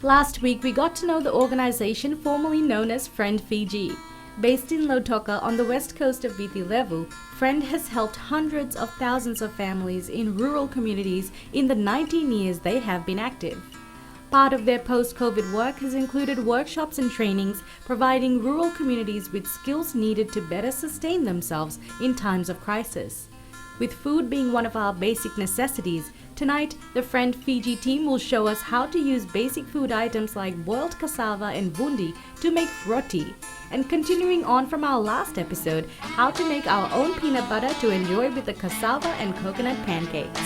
Last week, we got to know the organization formerly known as Friend Fiji. Based in Lotoka on the west coast of Viti, Friend has helped hundreds of thousands of families in rural communities in the 19 years they have been active. Part of their post-COVID work has included workshops and trainings providing rural communities with skills needed to better sustain themselves in times of crisis. With food being one of our basic necessities, tonight the Friend Fiji team will show us how to use basic food items like boiled cassava and Vudi to make Roti. And continuing on from our last episode, how to make our own peanut butter to enjoy with the cassava and coconut pancakes.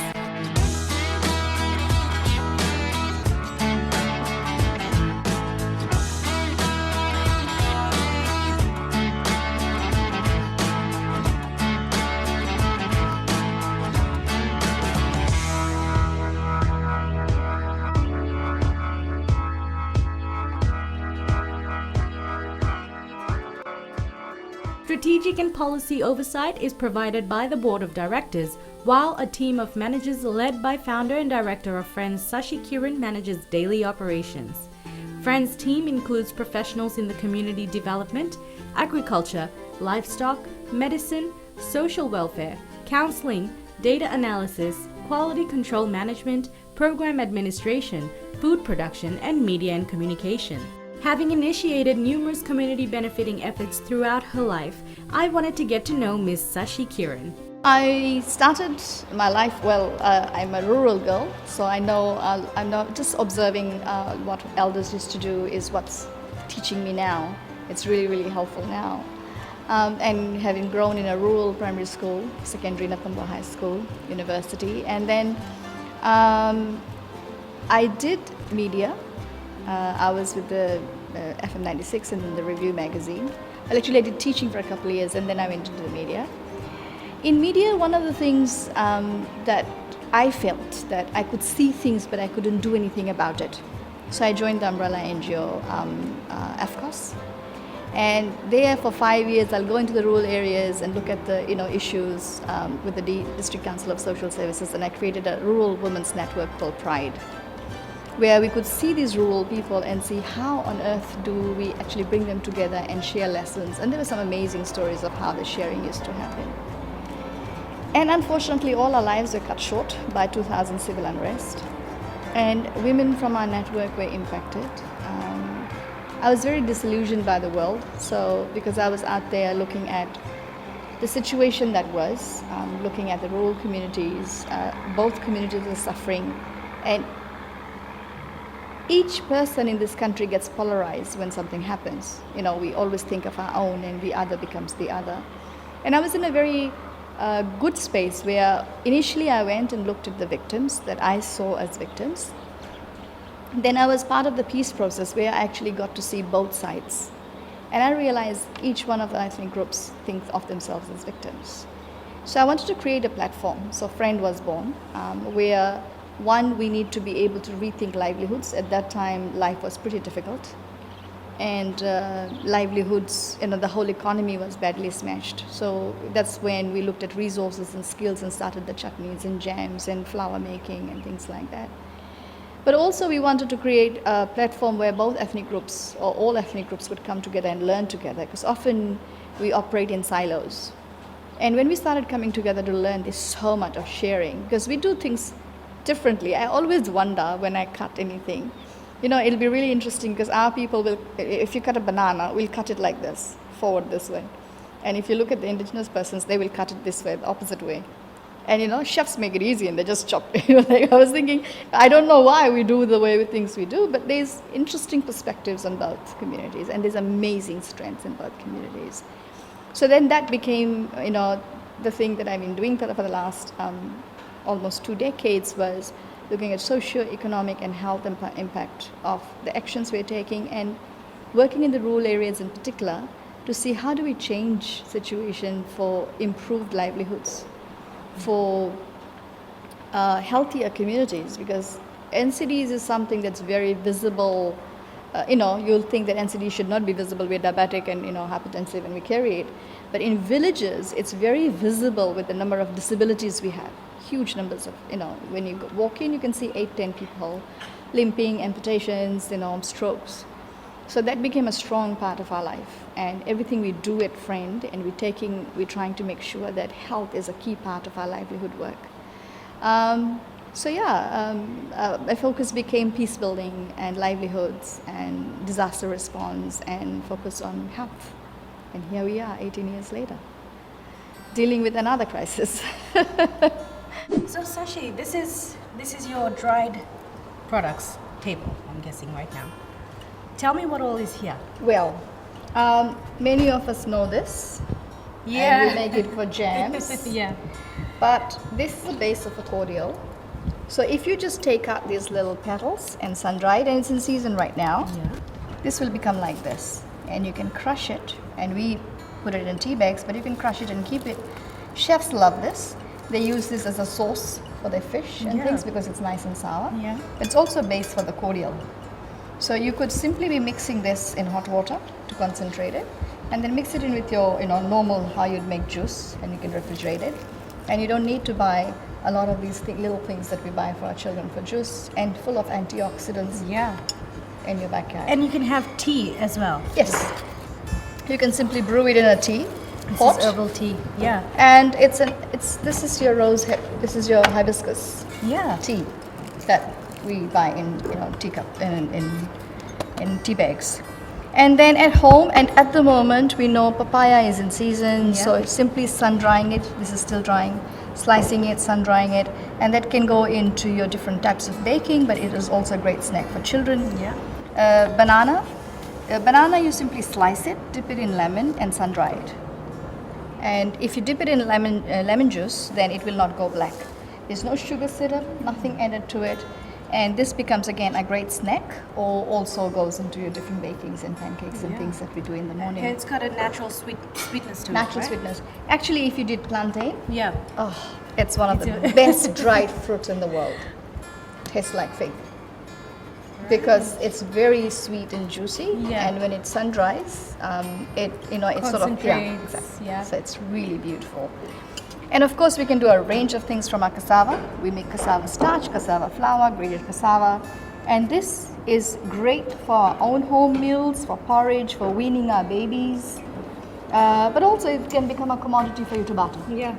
Strategic and policy oversight is provided by the Board of Directors, while a team of managers led by founder and director of Friends Sashi manages daily operations. Friends team includes professionals in the community development, agriculture, livestock, medicine, social welfare, counseling, data analysis, quality control management, program administration, food production, and media and communication. Having initiated numerous community benefiting efforts throughout her life, I wanted to get to know Ms. Sashi. I started my life, I'm a rural girl, so I'm not just observing what elders used to do is what's teaching me now. It's really, really helpful now. And having grown in a rural primary school, secondary Natambo High School, university, and then I did media. I was with the FM 96 and then the Review magazine. I did teaching for a couple of years and then I went into the media. In media, one of the things that I felt that I could see things but I couldn't do anything about it. So I joined the umbrella NGO Ep6. And there for 5 years I'll go into the rural areas and look at the issues with the District Council of Social Services, and I created a rural women's network called Pride, where we could see these rural people and see how on earth do we actually bring them together and share lessons. And there were some amazing stories of how the sharing used to happen. And unfortunately, all our lives were cut short by 2000 civil unrest. And women from our network were impacted. I was very disillusioned by the world, because I was out there looking at the situation that was, looking at the rural communities. Both communities were suffering. And each person in this country gets polarized when something happens. We always think of our own and the other becomes the other. And I was in a very good space where initially I went and looked at the victims that I saw as victims. Then I was part of the peace process where I actually got to see both sides. And I realized each one of the ethnic groups think of themselves as victims. So I wanted to create a platform. So Friend was born, where one, we need to be able to rethink livelihoods. At that time, life was pretty difficult. And livelihoods, the whole economy was badly smashed. So that's when we looked at resources and skills and started the chutneys and jams and flour making and things like that. But also we wanted to create a platform where both ethnic groups or all ethnic groups would come together and learn together, because often we operate in silos. And when we started coming together to learn, there's so much of sharing, because we do things differently. I always wonder when I cut anything. It'll be really interesting because our people will, if you cut a banana, we'll cut it like this, forward this way. And if you look at the indigenous persons, they will cut it this way, the opposite way. And chefs make it easy and they just chop. I was thinking, I don't know why we do the way things we do, but there's interesting perspectives on both communities and there's amazing strengths in both communities. So then that became, the thing that I've been doing for the last almost 2 decades, was looking at socio-economic and health impact of the actions we're taking and working in the rural areas in particular to see how do we change situation for improved livelihoods, for healthier communities, because NCDs is something that's very visible. You'll think that NCD should not be visible. We're diabetic and hypertensive and we carry it. But in villages, it's very visible with the number of disabilities we have. Huge numbers of, when you walk in, you can see 8-10 people limping, amputations, strokes. So that became a strong part of our life, and everything we do at Friend, and we're trying to make sure that health is a key part of our livelihood work. My focus became peace building and livelihoods and disaster response and focus on health. And here we are 18 years later, dealing with another crisis. So Sashi, this is your dried products table, I'm guessing right now. Tell me what all is here. Well, many of us know this. Yeah. And we make it for jams. Yeah. But this is the base of a cordial. So if you just take out these little petals and sun dry it, and it's in season right now, this will become like this. And you can crush it, and we put it in tea bags, but you can crush it and keep it. Chefs love this. They use this as a sauce for their fish and things because it's nice and sour. Yeah. It's also a base for the cordial. So you could simply be mixing this in hot water to concentrate it, and then mix it in with your normal how you'd make juice, and you can refrigerate it. And you don't need to buy a lot of these little things that we buy for our children for juice, and full of antioxidants in your backyard. And you can have tea as well. Yes. You can simply brew it in a tea. This is herbal tea. Yeah. And this is your rose hip. This is your hibiscus tea that we buy in teacup in tea bags. And then at home, and at the moment, we know papaya is in season, so it's simply sun drying it. This is still drying, slicing it, sun drying it, and that can go into your different types of baking, but it is also a great snack for children. Yeah. Banana. Banana, you simply slice it, dip it in lemon, and sun dry it. And if you dip it in lemon juice, then it will not go black. There's no sugar syrup, nothing added to it. And this becomes again a great snack, or also goes into your different bakings and pancakes and things that we do in the morning. And it's got a natural sweetness to it. Natural sweetness. Actually, if you did plantain, it's one of the best dried fruits in the world. Tastes like fig. Because it's very sweet and juicy, and when it sun dries, it sort of exactly. So it's really beautiful. And of course, we can do a range of things from our cassava. We make cassava starch, cassava flour, grated cassava. And this is great for our own home meals, for porridge, for weaning our babies. But also it can become a commodity for you to butter. Yeah.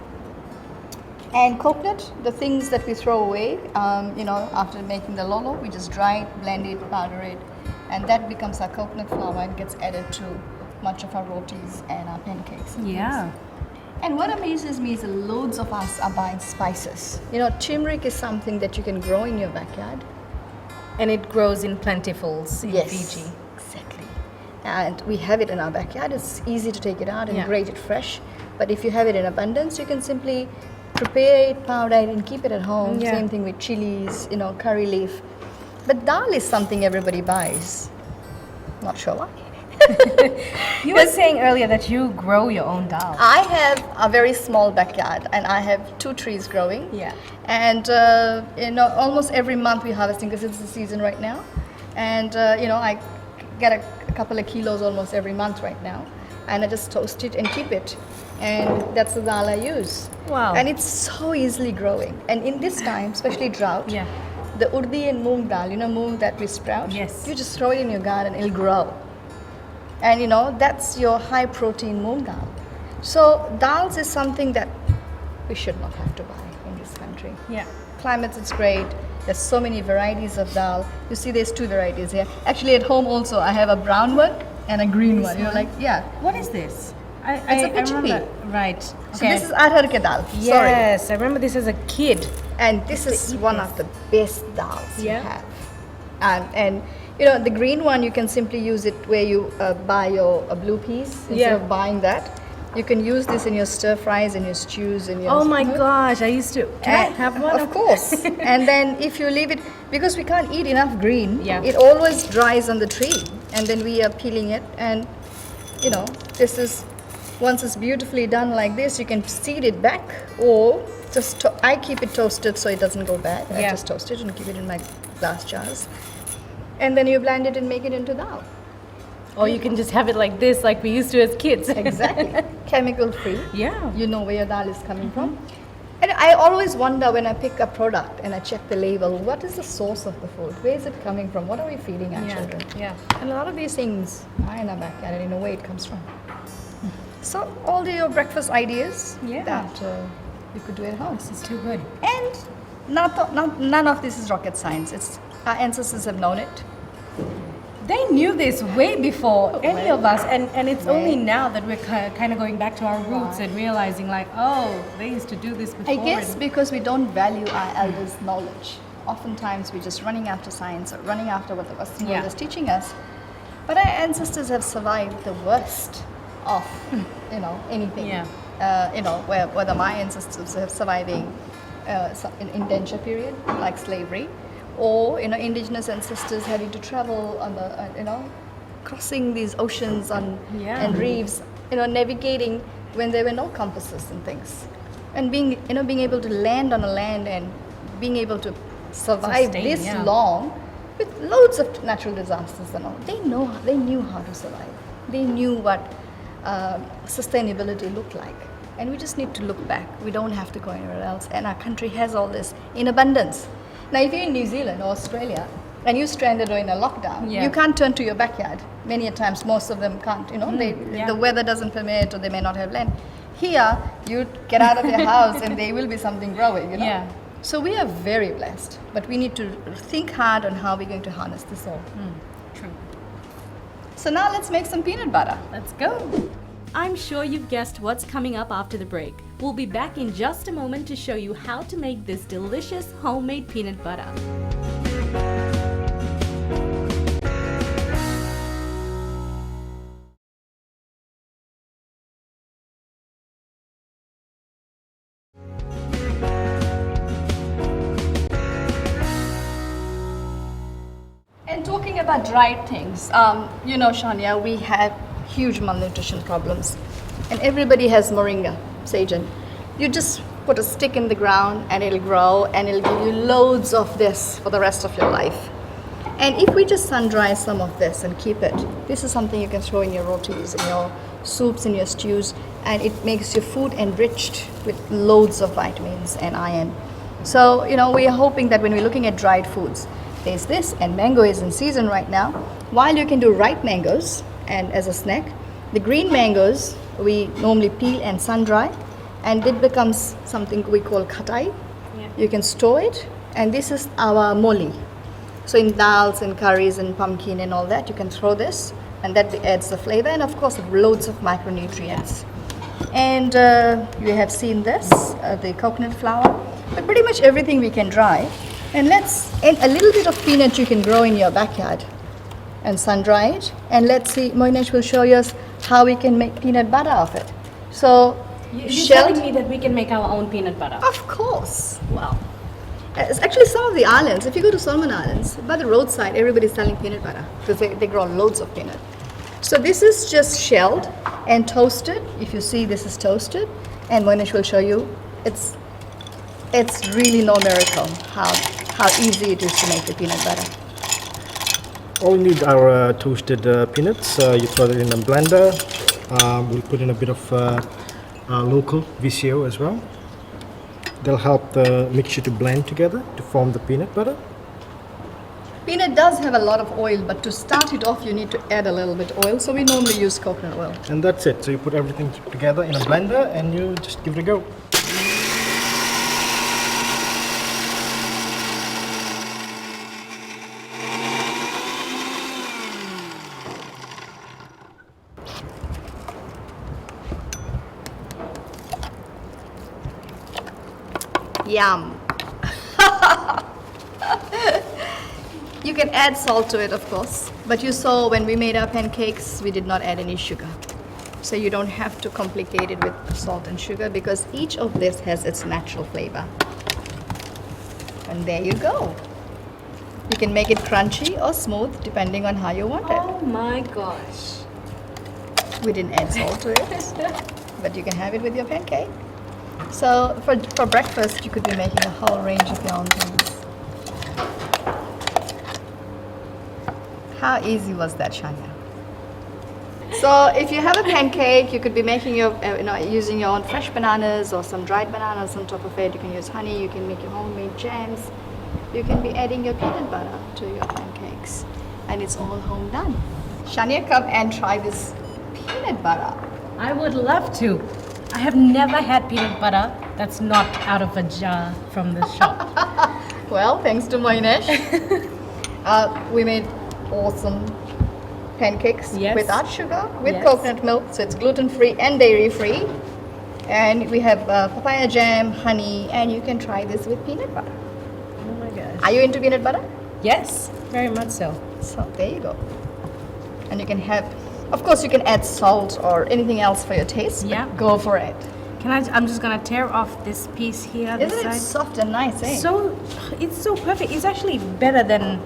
And coconut, the things that we throw away, after making the lolo, we just dry it, blend it, powder it. And that becomes our coconut flour and gets added to much of our rotis and our pancakes. And And what amazes me is that loads of us are buying spices. Turmeric is something that you can grow in your backyard. And it grows in plentifuls in Fiji. Exactly. And we have it in our backyard. It's easy to take it out and grate it fresh. But if you have it in abundance, you can simply prepare it, powder it, and keep it at home. Same thing with chilies, curry leaf. But dal is something everybody buys. Not sure why. You were saying earlier that you grow your own dal. I have a very small backyard, and I have 2 trees growing. And almost every month we're harvesting because it's the season right now. And I get a couple of kilos almost every month right now, and I just toast it and keep it. And that's the dal I use. Wow! And it's so easily growing. And in this time, especially drought, the urdi and moong dal, moong that we sprout. You just throw it in your garden, it'll grow. And that's your high protein moong dal. So dals is something that we should not have to buy in this country. Climates, it's great. There's so many varieties of dal. You see there's 2 varieties here. Actually at home also I have a brown one and a green one. What is this? It's a pichipi. Right. So this is arhar ke dal. Yes, I remember this as a kid. And this is one of the best dals you have. And the green one, you can simply use it where you buy your blue peas instead of buying that. You can use this in your stir fries and your stews and your. Oh my gosh! I used to. Can I have one? Of course. And then if you leave it, because we can't eat enough green, it always dries on the tree, and then we are peeling it. And this is once it's beautifully done like this, you can seed it back, or just I keep it toasted so it doesn't go bad. I just toast it and keep it in my glass jars. And then you blend it and make it into dal. Or you can just have it like this, like we used to as kids. Exactly. Chemical free. Yeah. You know where your dal is coming from. And I always wonder when I pick a product and I check the label, what is the source of the food? Where is it coming from? What are we feeding our children? Yeah. And a lot of these things are in our backyard and in a way it comes from. So all your breakfast ideas that you could do at home. This is too good. And none of this is rocket science. It's our ancestors have known it. They knew this way before any of us, and it's only now that we're kind of going back to our roots and realizing like, oh, they used to do this before. I guess because we don't value our elders' knowledge. Oftentimes we're just running after science or running after what the Western world is teaching us. But our ancestors have survived the worst of, anything. Whether my ancestors have surviving an indenture period like slavery, or indigenous ancestors having to travel on the crossing these oceans and reefs, navigating when there were no compasses and things, and being able to land on a land and being able to survive this long with loads of natural disasters and all. They knew how to survive. They knew what sustainability looked like, and we just need to look back. We don't have to go anywhere else, and our country has all this in abundance. Now, if you're in New Zealand or Australia and you're stranded or in a lockdown, you can't turn to your backyard. Many a times, most of them can't. The weather doesn't permit, or they may not have land. Here, you get out of your house and there will be something growing. So we are very blessed, but we need to think hard on how we're going to harness this all. True. So now let's make some peanut butter. Let's go. I'm sure you've guessed what's coming up after the break. We'll be back in just a moment to show you how to make this delicious homemade peanut butter. And talking about dried things, Shania, we have huge malnutrition problems, and everybody has moringa, sajan. You just put a stick in the ground and it'll grow and it'll give you loads of this for the rest of your life. And if we just sun dry some of this and keep it, this is something you can throw in your rotis, in your soups, in your stews, and it makes your food enriched with loads of vitamins and iron. So, we are hoping that when we're looking at dried foods, there's this, and mango is in season right now. While you can do ripe mangoes, and as a snack, the green mangoes we normally peel and sun dry, and it becomes something we call khatai. You can store it, and this is our moli. So in dals and curries and pumpkin and all that, you can throw this, and that adds the flavor, and of course loads of micronutrients. And you have seen this, the coconut flour, but pretty much everything we can dry. And a little bit of peanut you can grow in your backyard and sun dry it. And let's see, Moinesh will show us how we can make peanut butter of it. So, You're telling me that we can make our own peanut butter? Of course. Wow. It's actually some of the islands, if you go to Solomon Islands, by the roadside, everybody's selling peanut butter because they grow loads of peanut. So this is just shelled and toasted. If you see, this is toasted, and Moinesh will show you. It's really no miracle how easy it is to make the peanut butter. All we need are toasted peanuts. You throw it in a blender. We'll put in a bit of local VCO as well. They'll help the mixture to blend together to form the peanut butter. Peanut does have a lot of oil, but to start it off you need to add a little bit oil, so we normally use coconut oil. And that's it. So you put everything together in a blender and you just give it a go. Yum. You can add salt to it, of course, but you saw when we made our pancakes, we did not add any sugar. So you don't have to complicate it with salt and sugar because each of this has its natural flavor. And there you go. You can make it crunchy or smooth depending on how you want it. Oh my gosh. We didn't add salt to it, but you can have it with your pancake. So for breakfast, you could be making a whole range of your own things. How easy was that, Shania? So if you have a pancake, you could be making your, using your own fresh bananas or some dried bananas on top of it. You can use honey. You can make your homemade jams. You can be adding your peanut butter to your pancakes, and it's all home done. Shania, come and try this peanut butter. I would love to. I have never had peanut butter that's not out of a jar from the shop. Well, thanks to Moinesh, we made awesome pancakes Yes. without sugar, with Yes. coconut milk, so it's gluten-free and dairy-free. And we have papaya jam, honey, and you can try this with peanut butter. Oh my gosh. Are you into peanut butter? Yes, very much so. So there you go. And you can have, of course, you can add salt or anything else for your taste. but Yeah. Go for it. I'm just gonna tear off this piece here. This Isn't it side. soft and nice, eh? It's so perfect. It's actually better than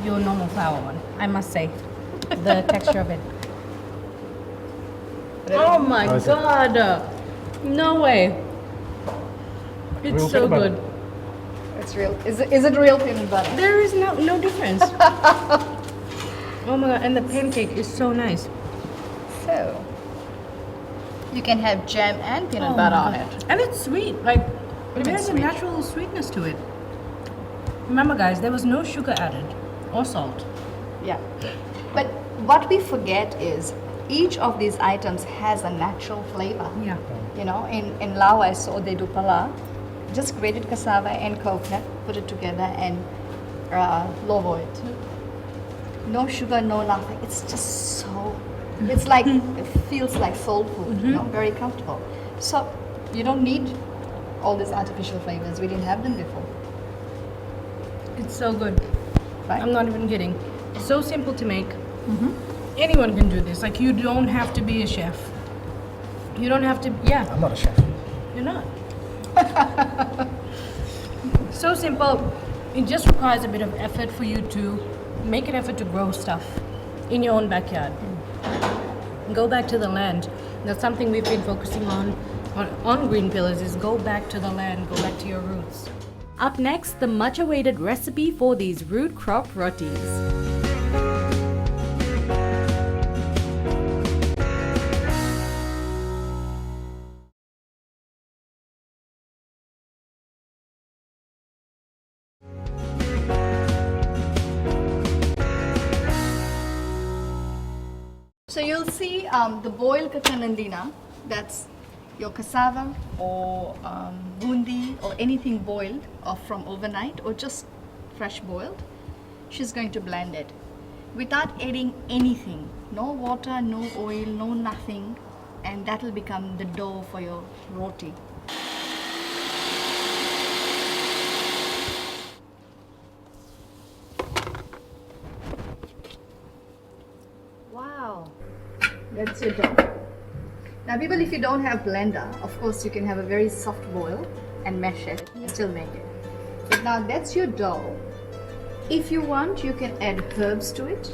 your normal flour one, I must say. The texture of it. Oh my How is it? god! No way. It's Real so peanut butter. good. It's real. Is it real peanut butter? There is no difference. Oh my god! And the pancake is so nice. So you can have jam and peanut Oh butter my on God. it. And it's sweet. Like it It's has a sweet. natural sweetness to it. Remember, guys, there was no sugar added or salt. Yeah. But what we forget is each of these items has a natural flavor. Yeah. You know, in Lao I saw they do pala, just grated cassava and coconut, put it together and lovo it. No sugar, no nothing. It's just so, it's like, it feels like soul food, you know, very comfortable. So you don't need all these artificial flavors. We didn't have them before, It's so good. right? I'm not even kidding. So simple to make. Anyone can do this. Like, you don't have to be a chef. You don't have to. Yeah, I'm not a chef. you're not. So simple. It just requires a bit of effort for you to make an effort to grow stuff in your own backyard. Go back to the land. That's something we've been focusing on Green Pillars, is go back to the land, go back to your roots. Up next, the much awaited recipe for these root crop rotis. So you'll see the boiled kakanandina, that's your cassava or bundi or anything boiled or from overnight or just fresh boiled. She's going to blend it without adding anything, no water, no oil, no nothing, and that will become the dough for your roti. Wow, that's your dough. Now people, if you don't have blender, of course you can have a very soft boil and mash it and still make it. But now that's your dough. If you want, you can add herbs to it,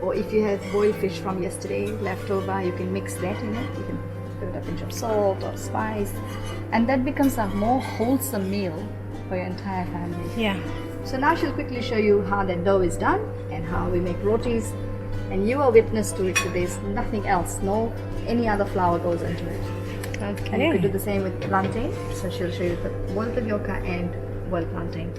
or if you have boiled fish from yesterday left over, you can mix that in it. You can put a pinch of salt or spice, and that becomes a more wholesome meal for your entire family. Yeah. So now she'll quickly show you how that dough is done and how we make rotis, and you are witness to it. So there's nothing else, no any other flour goes into it. And you could do the same with plantain. So she'll show you the boiled tapioca and boiled plantain.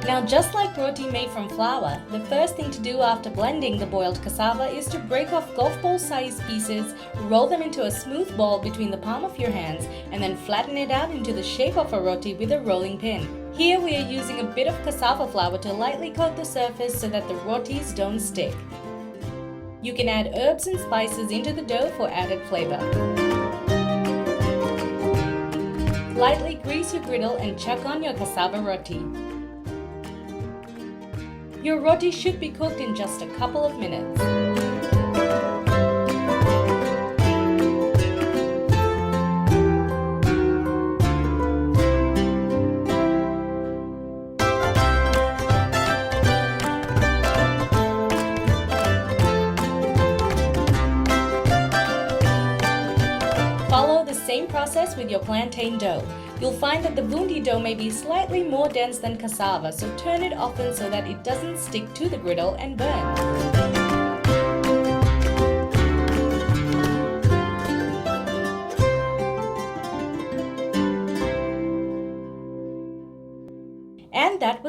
Now, just like roti made from flour, the first thing to do after blending the boiled cassava is to break off golf ball sized pieces, roll them into a smooth ball between the palm of your hands, and then flatten it out into the shape of a roti with a rolling pin. Here we are using a bit of cassava flour to lightly coat the surface so that the rotis don't stick. You can add herbs and spices into the dough for added flavor. Lightly grease your griddle and chuck on your cassava roti. Your roti should be cooked in just a couple of minutes. Follow the same process with your plantain dough. You'll find that the bundi dough may be slightly more dense than cassava, so turn it often so that it doesn't stick to the griddle and burn.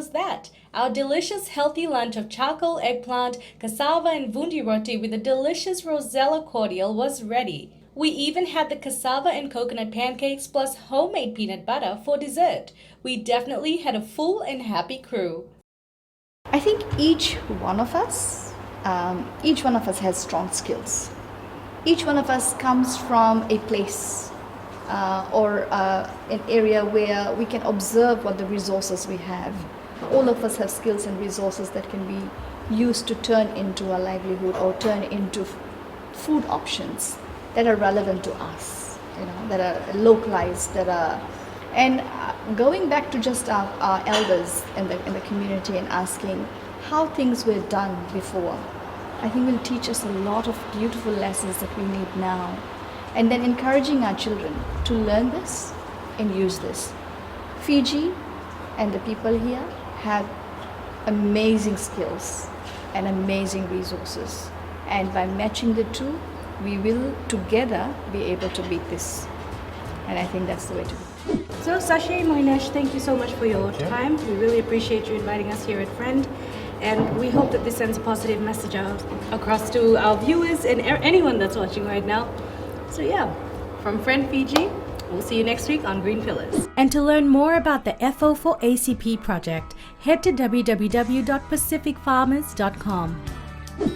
was that. Our delicious healthy lunch of charcoal, eggplant, cassava and Vudi roti with a delicious rosella cordial was ready. We even had the cassava and coconut pancakes plus homemade peanut butter for dessert. We definitely had a full and happy crew. I think each one of us has strong skills. Each one of us comes from a place or an area where we can observe what the resources we have. All of us have skills and resources that can be used to turn into a livelihood or turn into food options that are relevant to us, that are localized, and going back to just our elders in the community and asking how things were done before, I think will teach us a lot of beautiful lessons that we need now. And then encouraging our children to learn this and use this. Fiji and the people here have amazing skills and amazing resources. And by matching the two, we will together be able to beat this. And I think that's the way to go. So Sashi, Moinesh, thank you so much for your time. We really appreciate you inviting us here at Friend. And we hope that this sends a positive message out across to our viewers and anyone that's watching right now. So yeah, from Friend Fiji, we'll see you next week on Green Pillars. And to learn more about the FO for ACP project, head to www.pacificfarmers.com.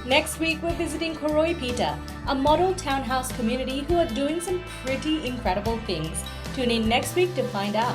Next week, we're visiting Koroi Pita, a model townhouse community who are doing some pretty incredible things. Tune in next week to find out.